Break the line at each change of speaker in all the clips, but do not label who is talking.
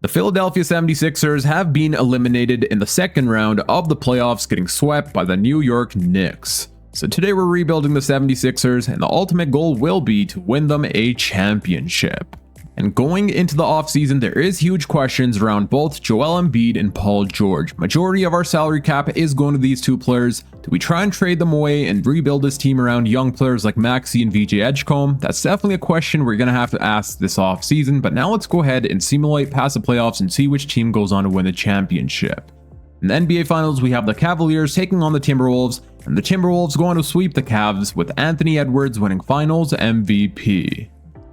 The Philadelphia 76ers have been eliminated in the second round of the playoffs, getting swept by the New York Knicks. So today we're rebuilding the 76ers, and the ultimate goal will be to win them a championship. And going into the offseason, there is huge questions around both Joel Embiid and Paul George. Majority of our salary cap is going to these two players. Do we try and trade them away and rebuild this team around young players like Maxey and VJ Edgecombe? That's definitely a question we're going to have to ask this offseason, but now let's go ahead and simulate past the playoffs and see which team goes on to win the championship. In the NBA Finals, we have the Cavaliers taking on the Timberwolves, and the Timberwolves going to sweep the Cavs with Anthony Edwards winning Finals MVP.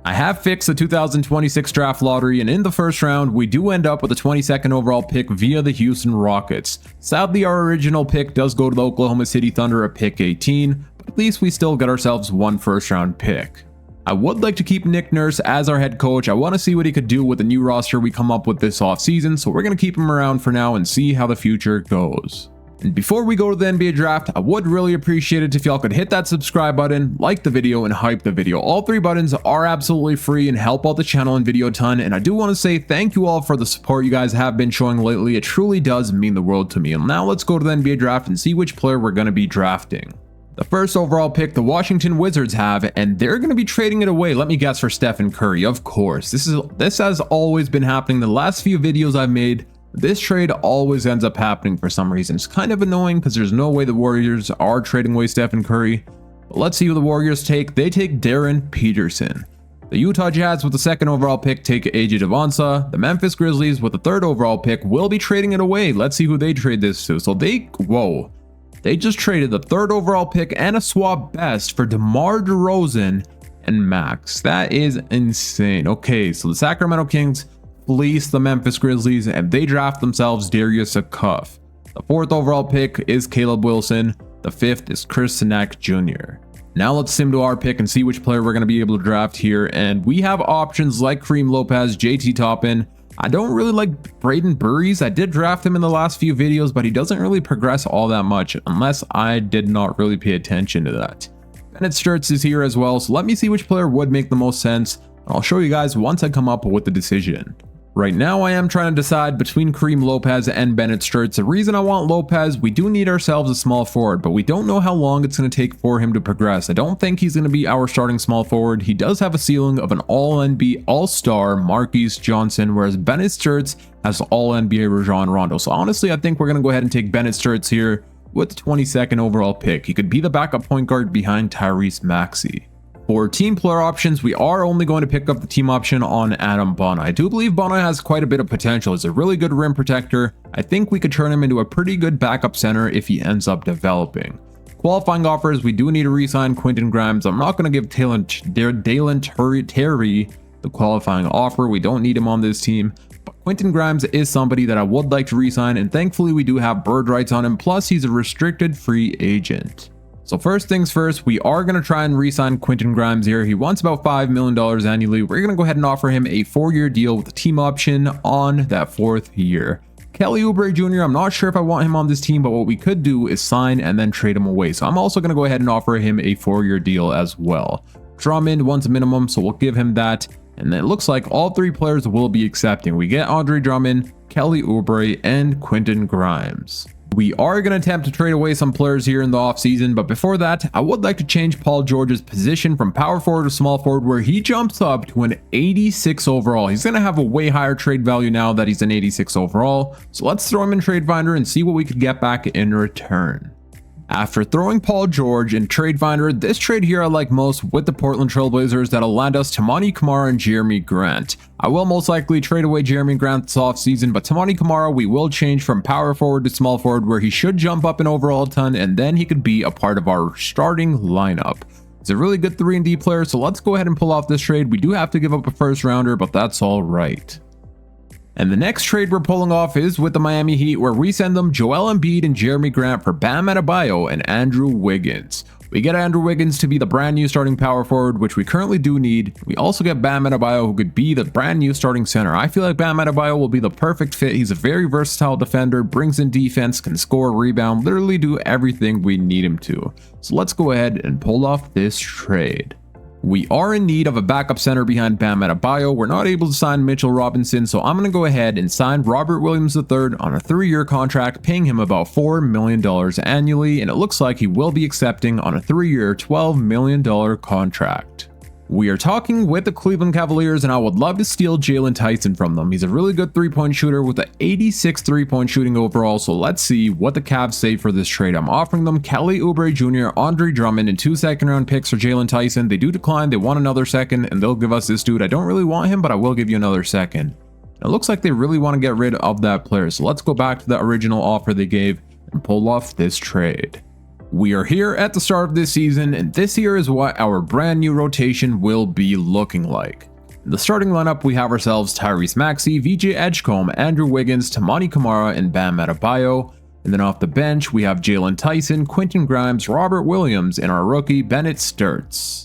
I have fixed the 2026 draft lottery, and in the first round, we do end up with a 22nd overall pick via the Houston Rockets. Sadly, our original pick does go to the Oklahoma City Thunder at pick 18, but at least we still get ourselves one first round pick. I would like to keep Nick Nurse as our head coach. I want to see what he could do with the new roster we come up with this offseason, so we're going to keep him around for now and see how the future goes. And before we go to the NBA draft, I would really appreciate it if y'all could hit that subscribe button, like the video, and hype the video. All three buttons are absolutely free and help out the channel and video a ton. And I do want to say thank you all for the support you guys have been showing lately. It truly does mean the world to me. And now let's go to the NBA draft and see which player we're going to be drafting. The first overall pick the Washington Wizards have, and they're going to be trading it away. Let me guess, for Stephen Curry. Of course, this has always been happening. The last few videos I've made, this trade always ends up happening for some reason. It's kind of annoying because there's no way the Warriors are trading away Stephen Curry. But let's see who the Warriors take. They take Darren Peterson. The Utah Jazz with the second overall pick take AJ Devonsa. The Memphis Grizzlies with the third overall pick will be trading it away. Let's see who they trade this to. So they just traded the third overall pick and a swap best for DeMar DeRozan and Max. That is insane. Okay, so the Sacramento Kings fleece the Memphis Grizzlies and they draft themselves Darius Akuff. The fourth overall pick is Caleb Wilson. The fifth is Chris Sinak Jr. Now let's sim to our pick and see which player we're going to be able to draft here. And we have options like Kareem Lopez, JT Toppin. I don't really like Braden Burries. I did draft him in the last few videos, but he doesn't really progress all that much unless I did not really pay attention to that. Bennett Sturts is here as well, so let me see which player would make the most sense. And I'll show you guys once I come up with the decision. Right now, I am trying to decide between Kareem Lopez and Bennett Sturts. The reason I want Lopez, we do need ourselves a small forward, but we don't know how long it's going to take for him to progress. I don't think he's going to be our starting small forward. He does have a ceiling of an All-NBA All-Star Marquise Johnson, whereas Bennett Sturts has All-NBA Rajon Rondo. So honestly, I think we're going to go ahead and take Bennett Sturts here with the 22nd overall pick. He could be the backup point guard behind Tyrese Maxey. For team player options, we are only going to pick up the team option on Adam Bonner. I do believe Bonner has quite a bit of potential. He's a really good rim protector. I think we could turn him into a pretty good backup center if he ends up developing. Qualifying offers, we do need to re-sign Quentin Grimes. I'm not going to give Dalen Terry the qualifying offer. We don't need him on this team. But Quentin Grimes is somebody that I would like to re-sign, and thankfully we do have bird rights on him. Plus, he's a restricted free agent. So first things first, we are going to try and re-sign Quentin Grimes here. He wants about $5 million annually. We're going to go ahead and offer him a 4-year deal with a team option on that 4th year. Kelly Oubre Jr., I'm not sure if I want him on this team, but what we could do is sign and then trade him away. So I'm also going to go ahead and offer him a 4-year deal as well. Drummond wants a minimum, so we'll give him that. And it looks like all 3 players will be accepting. We get Andre Drummond, Kelly Oubre, and Quentin Grimes. We are going to attempt to trade away some players here in the offseason, but before that, I would like to change Paul George's position from power forward to small forward, where he jumps up to an 86 overall. He's going to have a way higher trade value now that he's an 86 overall. So let's throw him in Trade Finder and see what we could get back in return. After throwing Paul George in Trade Finder, this trade here I like most with the Portland Trailblazers that'll land us Toumani Camara and Jeremy Grant. I will most likely trade away Jeremy Grant this offseason, but Toumani Camara we will change from power forward to small forward, where he should jump up in overall a ton, and then he could be a part of our starting lineup. He's a really good 3-and-D player, so let's go ahead and pull off this trade. We do have to give up a first rounder, but that's all right. And the next trade we're pulling off is with the Miami Heat, where we send them Joel Embiid and Jeremy Grant for Bam Adebayo and Andrew Wiggins. We get Andrew Wiggins to be the brand new starting power forward, which we currently do need. We also get Bam Adebayo, who could be the brand new starting center. I feel like Bam Adebayo will be the perfect fit. He's a very versatile defender, brings in defense, can score, rebound, literally do everything we need him to. So let's go ahead and pull off this trade. We are in need of a backup center behind Bam Adebayo. We're not able to sign Mitchell Robinson, so I'm going to go ahead and sign Robert Williams III on a 3-year contract, paying him about $4 million annually, and it looks like he will be accepting on a 3-year, $12 million contract. We are talking with the Cleveland Cavaliers, and I would love to steal Jalen Tyson from them. He's a really good three-point shooter with an 86 three-point shooting overall, so let's see what the Cavs say for this trade. I'm offering them Kelly Oubre Jr., Andre Drummond, and 2 second-round picks for Jalen Tyson. They do decline, they want another second, and they'll give us this dude. I don't really want him, but I will give you another second. It looks like they really want to get rid of that player, so let's go back to the original offer they gave and pull off this trade. We are here at the start of this season, and this here is what our brand new rotation will be looking like. In the starting lineup, we have ourselves Tyrese Maxey, VJ Edgecombe, Andrew Wiggins, Toumani Camara, and Bam Adebayo. And then off the bench, we have Jalen Tyson, Quentin Grimes, Robert Williams, and our rookie Bennett Sturts.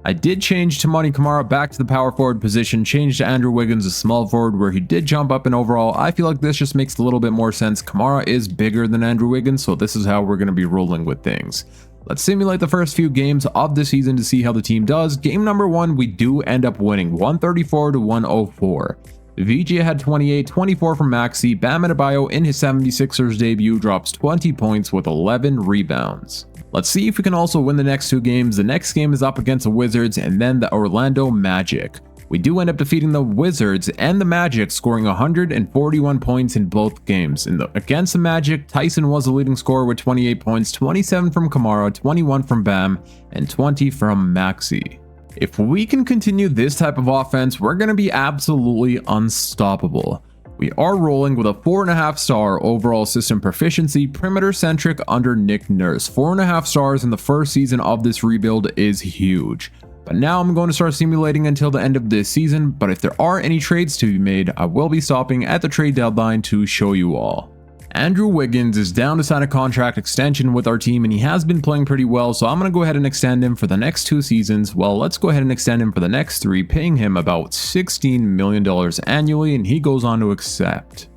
I did change Toumani Camara back to the power forward position, changed Andrew Wiggins to small forward where he did jump up in overall. I feel like this just makes a little bit more sense. Camara is bigger than Andrew Wiggins, so this is how we're going to be rolling with things. Let's simulate the first few games of the season to see how the team does. Game number 1, we do end up winning 134-104. VJ had 28, 24 from Maxey. Bam Adebayo in his 76ers debut drops 20 points with 11 rebounds. Let's see if we can also win the next 2 games. The next game is up against the Wizards and then the Orlando Magic. We do end up defeating the Wizards and the Magic, scoring 141 points in both games. Against the Magic, Tyson was the leading scorer with 28 points, 27 from Camara, 21 from Bam, and 20 from Maxey. If we can continue this type of offense, we're going to be absolutely unstoppable. We are rolling with a 4.5 star overall system proficiency, perimeter centric under Nick Nurse. 4.5 stars in the first season of this rebuild is huge. But now I'm going to start simulating until the end of this season, but if there are any trades to be made, I will be stopping at the trade deadline to show you all. Andrew Wiggins is down to sign a contract extension with our team, and he has been playing pretty well, so I'm going to go ahead and extend him for the next 2 seasons. Well, let's go ahead and extend him for the next 3, paying him about $16 million annually, and he goes on to accept.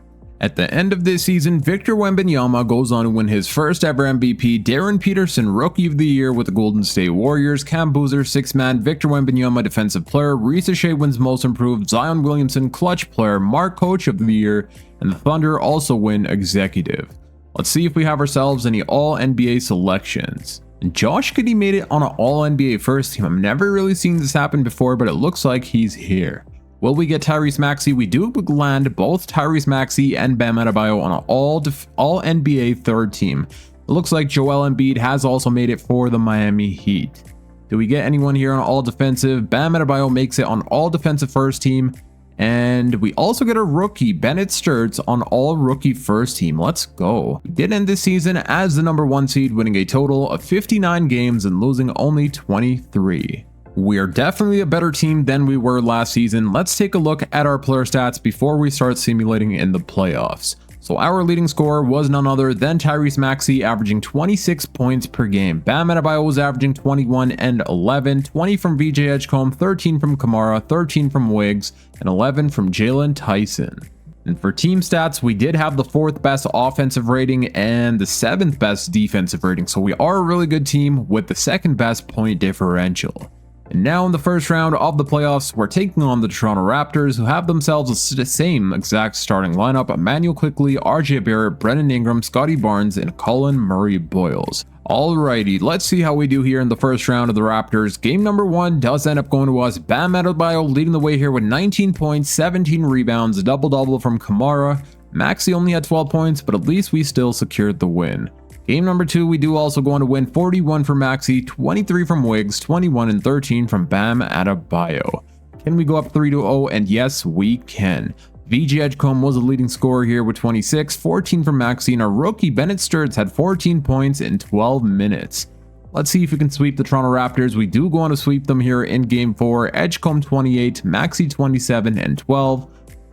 At the end of this season, Victor Wembanyama goes on to win his first ever MVP, Darren Peterson Rookie of the Year with the Golden State Warriors, Cam Boozer 6-man, Victor Wembanyama Defensive Player, Risa Shea wins Most Improved, Zion Williamson Clutch Player, Mark Coach of the Year, and the Thunder also win Executive. Let's see if we have ourselves any All-NBA selections. Josh Giddey made it on an All-NBA first team. I've never really seen this happen before, but it looks like he's here. Will we get Tyrese Maxey? We do land both Tyrese Maxey and Bam Adebayo on an all-NBA third team. It looks like Joel Embiid has also made it for the Miami Heat. Do we get anyone here on all defensive? Bam Adebayo makes it on all defensive first team. And we also get a rookie, Bennett Sturts, on all rookie first team. Let's go. We did end this season as the number 1 seed, winning a total of 59 games and losing only 23. We are definitely a better team than we were last season. Let's take a look at our player stats before we start simulating in the playoffs. So our leading scorer was none other than Tyrese Maxey, averaging 26 points per game. Bam Adebayo was averaging 21 and 11, 20 from VJ Edgecombe, 13 from Camara, 13 from Wiggs, and 11 from Jalen Tyson. And for team stats, we did have the 4th best offensive rating and the 7th best defensive rating. So we are a really good team with the 2nd best point differential. And now in the first round of the playoffs, we're taking on the Toronto Raptors, who have themselves the same exact starting lineup: Emmanuel Quickley, RJ Barrett, Brendan Ingram, Scotty Barnes, and Colin Murray-Boyles. Alrighty, let's see how we do here in the first round of the Raptors. Game number 1 does end up going to us. Bam Adebayo leading the way here with 19 points, 17 rebounds, a double-double from Camara. Maxey only had 12 points, but at least we still secured the win. Game number 2, we do also go on to win 41 from Maxey, 23 from Wiggs, 21 and 13 from Bam Adebayo. Can we go up 3-0? And yes, we can. VJ Edgecombe was the leading scorer here with 26, 14 from Maxey, and our rookie Bennett Sturts had 14 points in 12 minutes. Let's see if we can sweep the Toronto Raptors. We do go on to sweep them here in Game 4. Edgecombe 28, Maxey 27 and 12,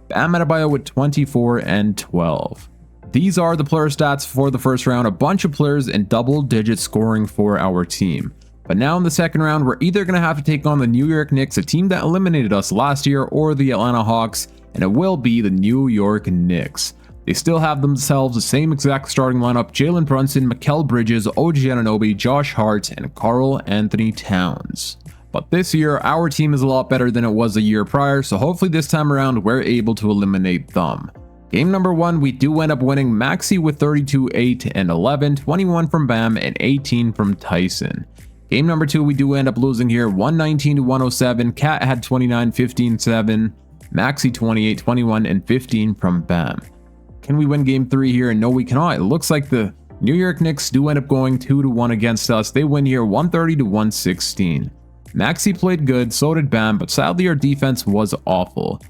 Bam Adebayo with 24 and 12. These are the player stats for the first round, a bunch of players in double-digit scoring for our team. But now in the second round, we're either going to have to take on the New York Knicks, a team that eliminated us last year, or the Atlanta Hawks, and it will be the New York Knicks. They still have themselves the same exact starting lineup: Jalen Brunson, Mikal Bridges, OG Anunoby, Josh Hart, and Karl Anthony Towns. But this year, our team is a lot better than it was a year prior, so hopefully this time around we're able to eliminate them. Game number 1, we do end up winning Maxi with 32, 8, and 11, 21 from Bam, and 18 from Tyson. Game number 2, we do end up losing here, 119 to 107, Cat had 29, 15, 7, Maxi 28, 21, and 15 from Bam. Can we win game 3 here? And no, we cannot. It looks like the New York Knicks do end up going 2-1 against us. They win here 130 to 116. Maxi played good, so did Bam, but sadly our defense was awful.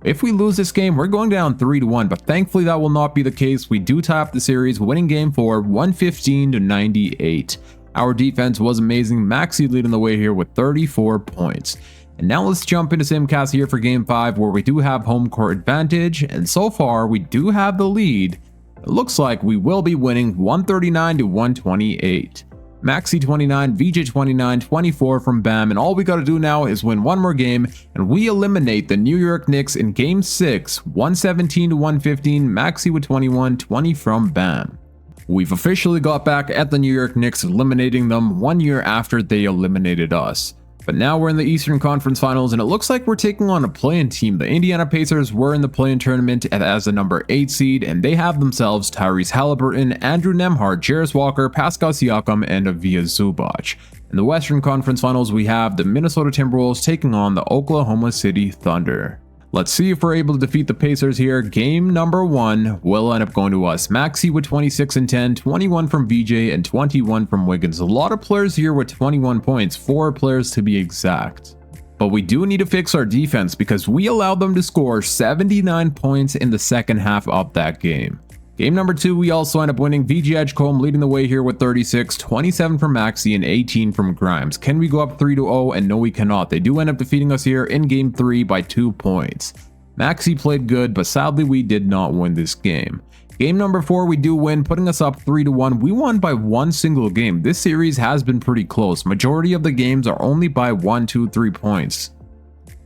If we lose this game, we're going down 3-1, but thankfully that will not be the case. We do tie up the series, winning game 4, 115 to 98. Our defense was amazing. Maxi leading the way here with 34 points. And now let's jump into Simcast here for game 5, where we do have home court advantage, and so far we do have the lead. It looks like we will be winning 139 to 128. Maxi 29, VJ 29, 24 from Bam, and all we gotta do now is win one more game, and we eliminate the New York Knicks in game 6, 117 to 115, Maxi with 21, 20 from Bam. We've officially got back at the New York Knicks, eliminating them 1 year after they eliminated us. But now we're in the Eastern Conference Finals, and it looks like we're taking on a play-in team. The Indiana Pacers were in the play-in tournament as the number 8 seed, and they have themselves Tyrese Halliburton, Andrew Nembhard, Jarace Walker, Pascal Siakam, and Ivica Zubac. In the Western Conference Finals, we have the Minnesota Timberwolves taking on the Oklahoma City Thunder. Let's see if we're able to defeat the Pacers here. Game number 1 will end up going to us. Maxi with 26 and 10, 21 from VJ, and 21 from Wiggins. A lot of players here with 21 points, 4 players to be exact. But we do need to fix our defense because we allowed them to score 79 points in the second half of that game. Game number 2, we also end up winning. VJ Edgecombe leading the way here with 36, 27 from Maxi, and 18 from Grimes. Can we go up 3-0? And no, we cannot. They do end up defeating us here in game 3 by 2 points. Maxi played good, but sadly we did not win this game. Game number 4, we do win, putting us up 3-1. We won by 1 single game. This series has been pretty close. Majority of the games are only by 1, 2, 3 points.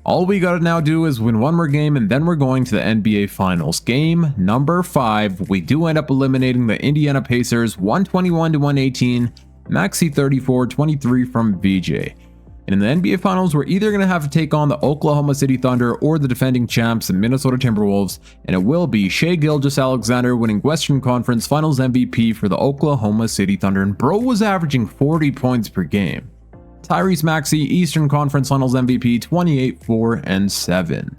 All we gotta now do is win one more game, and then we're going to the NBA Finals. Game number 5, we do end up eliminating the Indiana Pacers 121 to 118, Maxi 34, 23 from VJ. And in the NBA Finals, we're either gonna have to take on the Oklahoma City Thunder or the defending champs, the Minnesota Timberwolves, and it will be Shai Gilgeous-Alexander winning Western Conference Finals MVP for the Oklahoma City Thunder, and bro was averaging 40 points per game. Tyrese Maxey, Eastern Conference Finals MVP, 28, 4, and 7.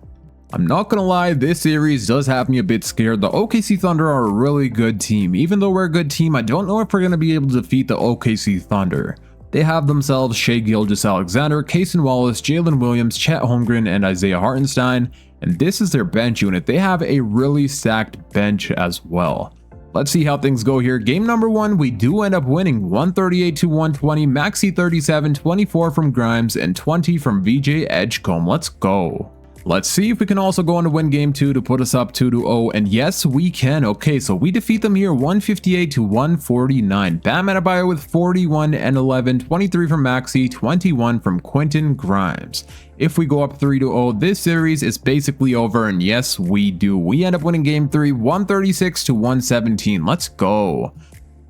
I'm not gonna lie, this series does have me a bit scared. The OKC Thunder are a really good team. Even though we're a good team, I don't know if we're gonna be able to defeat the OKC Thunder. They have themselves Shai Gilgeous-Alexander, Cason Wallace, Jalen Williams, Chet Holmgren, and Isaiah Hartenstein, and this is their bench unit. They have a really stacked bench as well. Let's see how things go here. Game number 1, we do end up winning 138 to 120, Maxi 37, 24 from Grimes, and 20 from VJ Edgecombe. Let's go. Let's see if we can also go on to win game 2 to put us up 2-0, and yes, we can. Okay, so we defeat them here 158 to 149. Bam Adebayo with 41 and 11, 23 from Maxi, 21 from Quentin Grimes. If we go up 3-0, this series is basically over, and yes, we do. We end up winning game 3, 136 to 117. Let's go.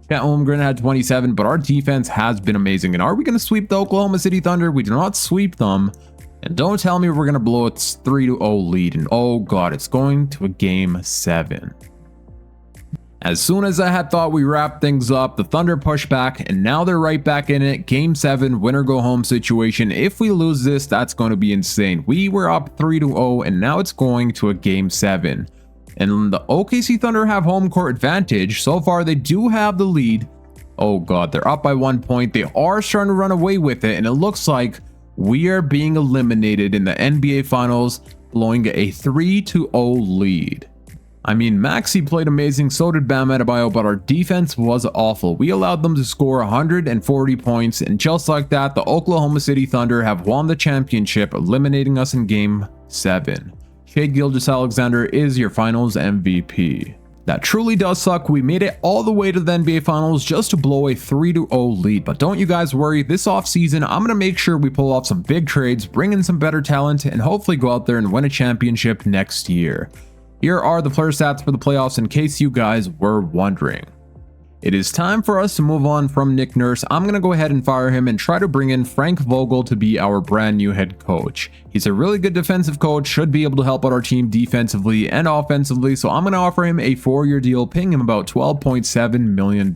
Chet Holmgren had 27, but our defense has been amazing. And are we going to sweep the Oklahoma City Thunder? We do not sweep them. And don't tell me we're going to blow its 3-0 lead. And oh god, it's going to a game 7. As soon as I had thought we wrapped things up, the Thunder pushed back, and now they're right back in it. Game 7, winner go home situation. If we lose this, that's going to be insane. We were up 3-0, and now it's going to a game 7. And the OKC Thunder have home court advantage. So far, they do have the lead. Oh god, they're up by 1 point. They are starting to run away with it, and it looks like we are being eliminated in the NBA Finals, blowing a 3-0 lead. I mean, Maxi played amazing, so did Bam Adebayo, but our defense was awful. We allowed them to score 140 points, and just like that, the Oklahoma City Thunder have won the championship, eliminating us in Game 7. Shai Gilgeous-Alexander is your Finals MVP. That truly does suck. We made it all the way to the NBA Finals just to blow a 3-0 lead. But don't you guys worry, this offseason, I'm going to make sure we pull off some big trades, bring in some better talent, and hopefully go out there and win a championship next year. Here are the player stats for the playoffs in case you guys were wondering. It is time for us to move on from Nick Nurse. I'm going to go ahead and fire him and try to bring in Frank Vogel to be our brand new head coach. He's a really good defensive coach, should be able to help out our team defensively and offensively, so I'm going to offer him a 4-year deal, paying him about $12.7 million.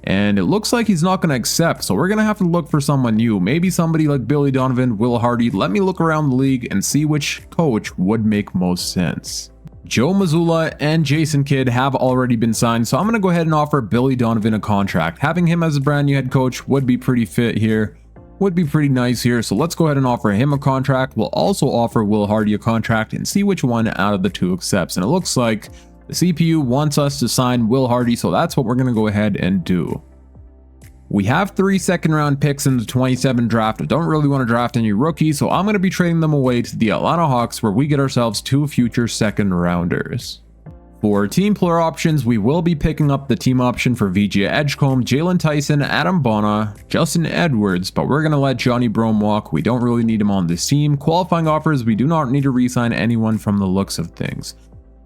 And it looks like he's not going to accept, so we're going to have to look for someone new. Maybe somebody like Billy Donovan, Will Hardy. Let me look around the league and see which coach would make most sense. Joe Mazzulla and Jason Kidd have already been signed, so I'm going to go ahead and offer Billy Donovan a contract. Having him as a brand new head coach would be pretty fit here, would be pretty nice here, so let's go ahead and offer him a contract. We'll also offer Will Hardy a contract and see which one out of the two accepts. And it looks like the CPU wants us to sign Will Hardy, so that's what we're going to go ahead and do. We have 3 second-round picks in the 27 draft. I don't really want to draft any rookies, so I'm going to be trading them away to the Atlanta Hawks, where we get ourselves 2 future second-rounders. For team player options, we will be picking up the team option for Vijay Edgecombe, Jalen Tyson, Adam Bona, Justin Edwards, but we're going to let Johnny Brome walk. We don't really need him on this team. Qualifying offers, we do not need to re-sign anyone from the looks of things.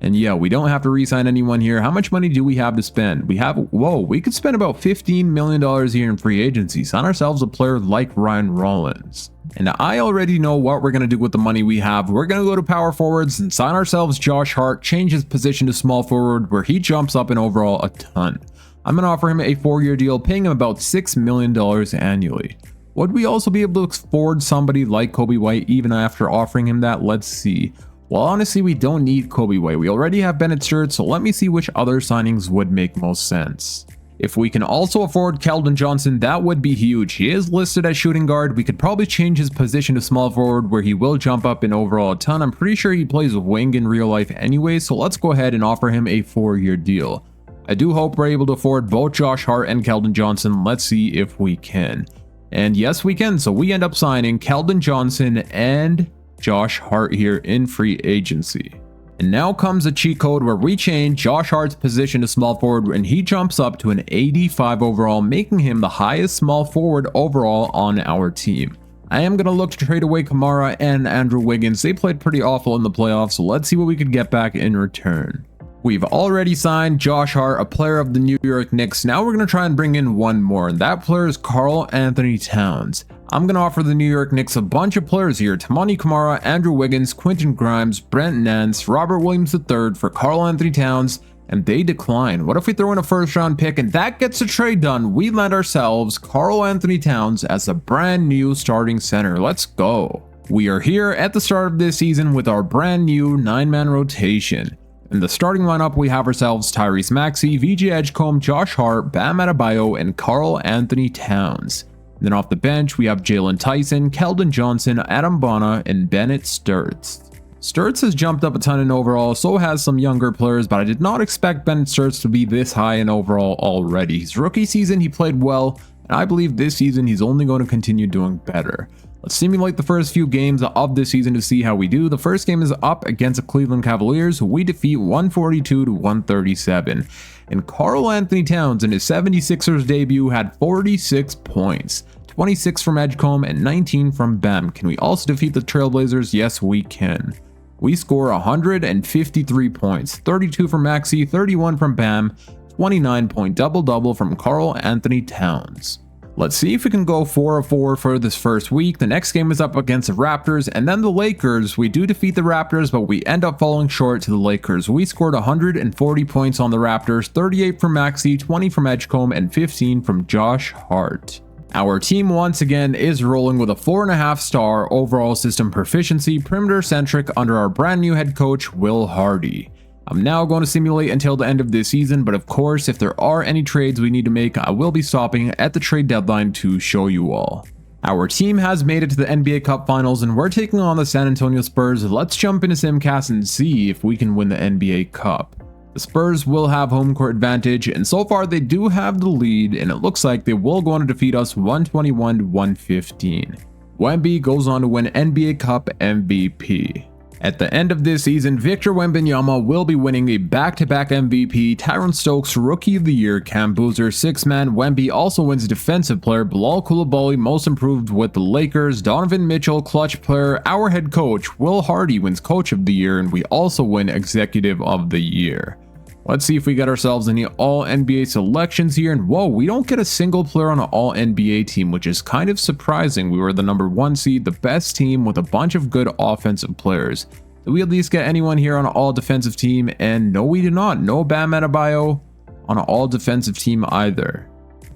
And yeah, we don't have to re-sign anyone here. How much money do we have to spend? We could spend about $15 million a year in free agency. Sign ourselves a player like Ryan Rollins. And I already know what we're going to do with the money we have. We're going to go to power forwards and sign ourselves Josh Hart, change his position to small forward, where he jumps up in overall a ton. I'm going to offer him a 4-year deal, paying him about $6 million annually. Would we also be able to afford somebody like Kobe White even after offering him that? Let's see. Well, honestly, we don't need Kobe White. We already have Bennett Sturts, so let me see which other signings would make most sense. If we can also afford Keldon Johnson, that would be huge. He is listed as shooting guard. We could probably change his position to small forward, where he will jump up in overall a ton. I'm pretty sure he plays wing in real life anyway, so let's go ahead and offer him a 4-year deal. I do hope we're able to afford both Josh Hart and Keldon Johnson. Let's see if we can. And yes, we can. So we end up signing Keldon Johnson and Josh Hart here in free agency. And now comes a cheat code where we change Josh Hart's position to small forward, and he jumps up to an 85 overall, making him the highest small forward overall on our team. I am going to look to trade away Kamara and Andrew Wiggins. They played pretty awful in the playoffs, so let's see what we could get back in return. We've already signed Josh Hart, a player of the New York Knicks. Now we're going to try and bring in one more, and that player is Karl Anthony Towns. I'm going to offer the New York Knicks a bunch of players here: Tamani Kamara, Andrew Wiggins, Quentin Grimes, Brent Nance, Robert Williams III for Karl Anthony Towns, and they decline. What if we throw in a first-round pick and that gets the trade done? We land ourselves Karl Anthony Towns as a brand new starting center. Let's go. We are here at the start of this season with our brand new 9-man rotation. In the starting lineup, we have ourselves Tyrese Maxey, Vijay Edgecombe, Josh Hart, Bam Adebayo, and Karl Anthony Towns. Then off the bench, we have Jalen Tyson, Keldon Johnson, Adam Bona, and Bennett Sturts. Sturts has jumped up a ton in overall, so has some younger players, but I did not expect Bennett Sturts to be this high in overall already. His rookie season, he played well, and I believe this season he's only going to continue doing better. Let's simulate the first few games of this season to see how we do. The first game is up against the Cleveland Cavaliers, who we defeat 142-137. And Karl Anthony Towns in his 76ers debut had 46 points, 26 from Edgecombe and 19 from Bam. Can we also defeat the Trailblazers? Yes, we can. We score 153 points, 32 from Maxey, 31 from Bam, 29-point double-double from Karl Anthony Towns. Let's see if we can go 4-4 for this first week. The next game is up against the Raptors and then the Lakers. We do defeat the Raptors, but we end up falling short to the Lakers. We scored 140 points on the Raptors, 38 from Maxey, 20 from Edgecombe, and 15 from Josh Hart. Our team once again is rolling with a 4.5-star overall system proficiency, perimeter centric under our brand new head coach, Will Hardy. I'm now going to simulate until the end of this season, but of course, if there are any trades we need to make, I will be stopping at the trade deadline to show you all. Our team has made it to the NBA Cup Finals and we're taking on the San Antonio Spurs. Let's jump into Simcast and see if we can win the NBA Cup. The Spurs will have home court advantage, and so far they do have the lead, and it looks like they will go on to defeat us 121-115. Wemby goes on to win NBA Cup MVP. At the end of this season, Victor Wembanyama will be winning a back-to-back MVP, Tyrone Stokes Rookie of the Year, Cam Boozer 6-man, Wemby also wins Defensive Player, Bilal Coulibaly Most Improved with the Lakers, Donovan Mitchell Clutch Player, our head coach, Will Hardy wins Coach of the Year, and we also win Executive of the Year. Let's see if we get ourselves any All-NBA selections here, and whoa, we don't get a single player on an All-NBA team, which is kind of surprising. We were the #1 seed, the best team with a bunch of good offensive players. Did we at least get anyone here on an All-Defensive team? And no, we did not. No Bam Adebayo on an All-Defensive team either.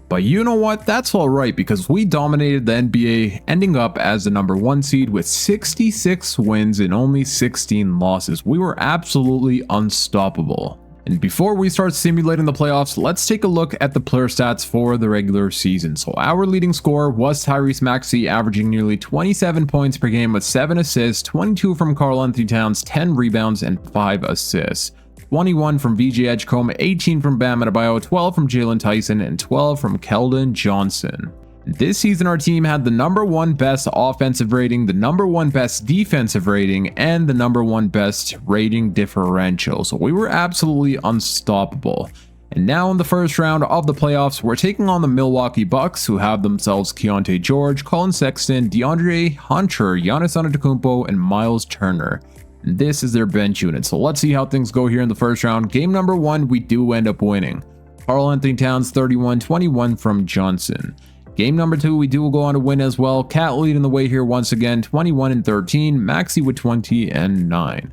But you know what? That's alright, because we dominated the NBA, ending up as the #1 seed with 66 wins and only 16 losses. We were absolutely unstoppable. And before we start simulating the playoffs, let's take a look at the player stats for the regular season. So our leading scorer was Tyrese Maxey, averaging nearly 27 points per game with 7 assists, 22 from Karl-Anthony Towns, 10 rebounds, and 5 assists. 21 from VJ Edgecombe, 18 from Bam Adebayo, 12 from Jalen Tyson, and 12 from Keldon Johnson. This season, our team had the #1 best offensive rating, the #1 best defensive rating, and the #1 best rating differential. So we were absolutely unstoppable. And now in the first round of the playoffs, we're taking on the Milwaukee Bucks, who have themselves Keontae George, Colin Sexton, DeAndre Hunter, Giannis Antetokounmpo, and Miles Turner. And this is their bench unit. So let's see how things go here in the first round. Game #1, we do end up winning. Karl-Anthony Towns 31-21 from Johnson. Game #2, we do go on to win as well. Cat leading the way here once again, 21-13. Maxey with 20-9.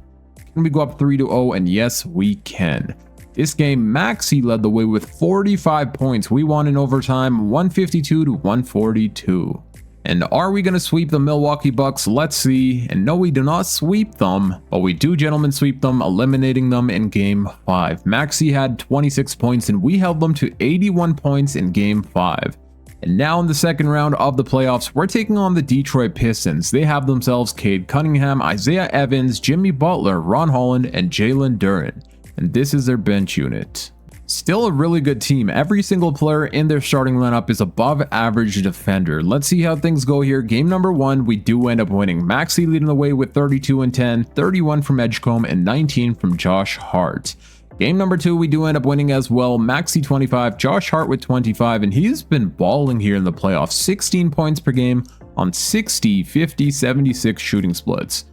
Can we go up 3-0? And yes, we can. This game, Maxey led the way with 45 points. We won in overtime, 152-142. And are we going to sweep the Milwaukee Bucks? Let's see. And no, we do not sweep them, but we do gentlemen sweep them, eliminating them in Game 5. Maxey had 26 points and we held them to 81 points in Game 5. And now in the second round of the playoffs, we're taking on the Detroit Pistons. They have themselves Cade Cunningham, Isaiah Evans, Jimmy Butler, Ron Holland, and Jalen Duren. And this is their bench unit. Still a really good team. Every single player in their starting lineup is above average defender. Let's see how things go here. Game #1, we do end up winning. Maxey leading the way with 32-10, 31 from Edgecombe, and 19 from Josh Hart. Game #2, we do end up winning as well. Maxey 25, Josh Hart with 25, and he's been balling here in the playoffs. 16 points per game on 60, 50, 76 shooting splits.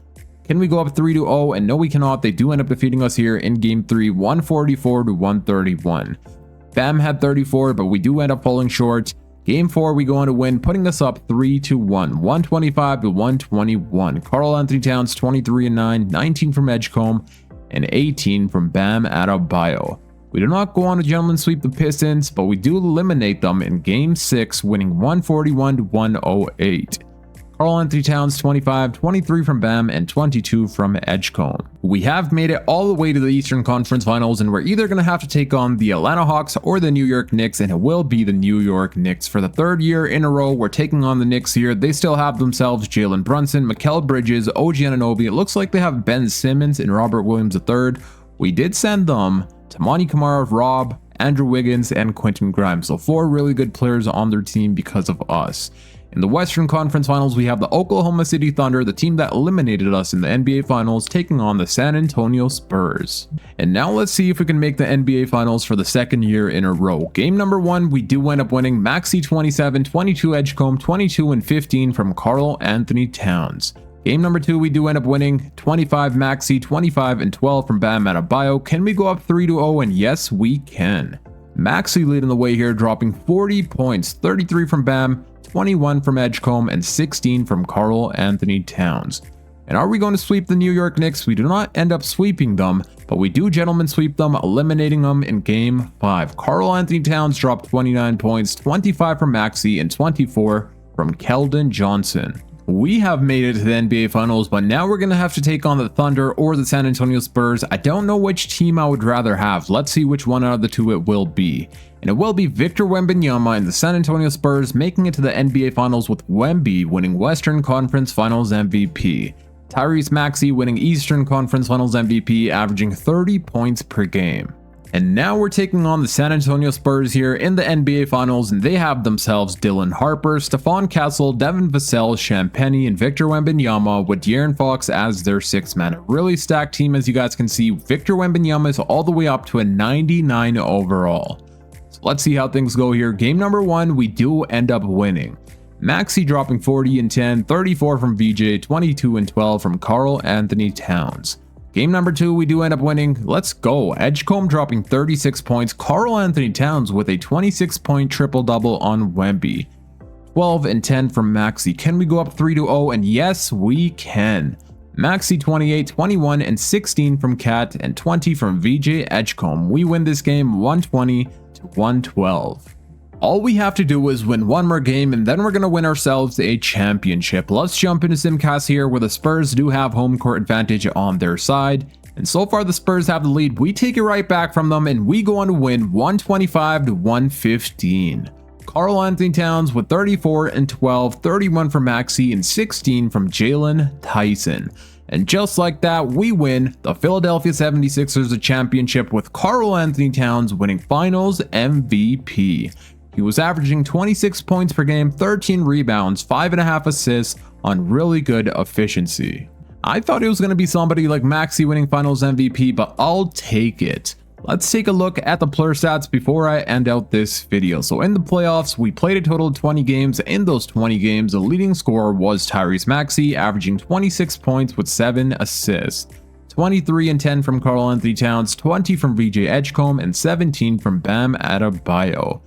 Can we go up 3-0? And no, we cannot. They do end up defeating us here in Game 3, 144-131. Bam had 34, but we do end up falling short. Game 4, we go on to win, putting us up 3-1, 125-121. Karl-Anthony Towns 23-9, 19 from Edgecombe, and 18 from Bam Adebayo. We do not go on to gentlemen sweep the Pistons, but we do eliminate them in Game 6, winning 141-108. Karl-Anthony Towns 25, 23 from Bam, and 22 from Edgecombe. We have made it all the way to the Eastern Conference Finals, and we're either going to have to take on the Atlanta Hawks or the New York Knicks, and it will be the New York Knicks. For the third year in a row, we're taking on the Knicks here. They still have themselves Jalen Brunson, Mikal Bridges, OG Anunoby. It looks like they have Ben Simmons and Robert Williams III. We did send them Toumani Camara, Rob, Andrew Wiggins, and Quentin Grimes. So 4 really good players on their team because of us. In the Western Conference Finals, we have the Oklahoma City Thunder, the team that eliminated us in the NBA Finals, taking on the San Antonio Spurs. And now let's see if we can make the NBA Finals for the second year in a row. Game #1, we do end up winning. Maxey 27, 22 Edgecombe, 22 and 15 from Karl-Anthony Towns. Game #2, we do end up winning. 25 Maxey, 25 and 12 from Bam Adebayo. Can we go up 3-0? And yes, we can. Maxey leading the way here, dropping 40 points, 33 from Bam, 21 from Edgecombe, and 16 from Karl-Anthony Towns. And are we going to sweep the New York Knicks? We do not end up sweeping them, but we do gentlemen sweep them, eliminating them in Game 5. Karl-Anthony Towns dropped 29 points, 25 from Maxey, and 24 from Keldon Johnson. We have made it to the NBA Finals, but now we're going to have to take on the Thunder or the San Antonio Spurs. I don't know which team I would rather have. Let's see which one out of the two it will be. And it will be Victor Wembanyama and the San Antonio Spurs making it to the NBA Finals, with Wemby winning Western Conference Finals MVP. Tyrese Maxey winning Eastern Conference Finals MVP, averaging 30 points per game. And now we're taking on the San Antonio Spurs here in the NBA Finals, and they have themselves Dylan Harper, Stephon Castle, Devin Vassell, Champagnie, and Victor Wembanyama, with De'Aaron Fox as their 6th man. A really stacked team, as you guys can see. Victor Wembanyama is all the way up to a 99 overall. So let's see how things go here. Game #1, we do end up winning. Maxey dropping 40 and 10, 34 from VJ, 22 and 12 from Karl-Anthony Towns. Game number 2, we do end up winning. Let's go. Edgecombe dropping 36 points. Karl-Anthony Towns with a 26-point triple-double on Wemby. 12 and 10 from Maxey. Can we go up 3-0? And yes, we can. Maxey 28, 21, and 16 from Cat, and 20 from VJ Edgecombe. We win this game 120 to 112. All we have to do is win one more game, and then we're going to win ourselves a championship. Let's jump into Simcast here, where the Spurs do have home court advantage on their side. And so far the Spurs have the lead. We take it right back from them, and we go on to win 125 to 115. Karl-Anthony Towns with 34 and 12, 31 from Maxey, and 16 from Jalen Tyson. And just like that, we win the Philadelphia 76ers a championship with Karl-Anthony Towns winning Finals MVP. He was averaging 26 points per game, 13 rebounds, 5.5 assists on really good efficiency. I thought it was going to be somebody like Maxey winning Finals MVP, but I'll take it. Let's take a look at the player stats before I end out this video. So in the playoffs, we played a total of 20 games. In those 20 games, the leading scorer was Tyrese Maxey, averaging 26 points with 7 assists. 23 and 10 from Karl-Anthony Towns, 20 from VJ Edgecombe, and 17 from Bam Adebayo.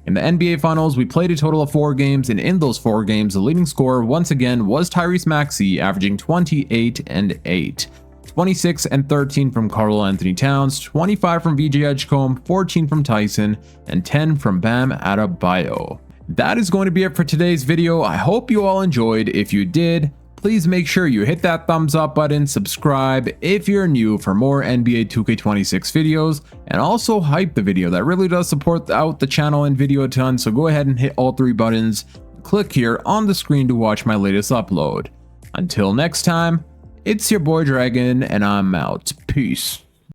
In the NBA Finals, we played a total of 4 games, and in those 4 games, the leading scorer once again was Tyrese Maxey, averaging 28 and 8. 26 and 13 from Karl-Anthony Towns, 25 from VJ Edgecombe, 14 from Tyson, and 10 from Bam Adebayo. That is going to be it for today's video. I hope you all enjoyed. If you did, please make sure you hit that thumbs up button, subscribe if you're new for more NBA 2K26 videos, and also hype the video. That really does support out the channel and video a ton, so go ahead and hit all 3 buttons. Click here on the screen to watch my latest upload. Until next time, it's your boy Dragon, and I'm out. Peace.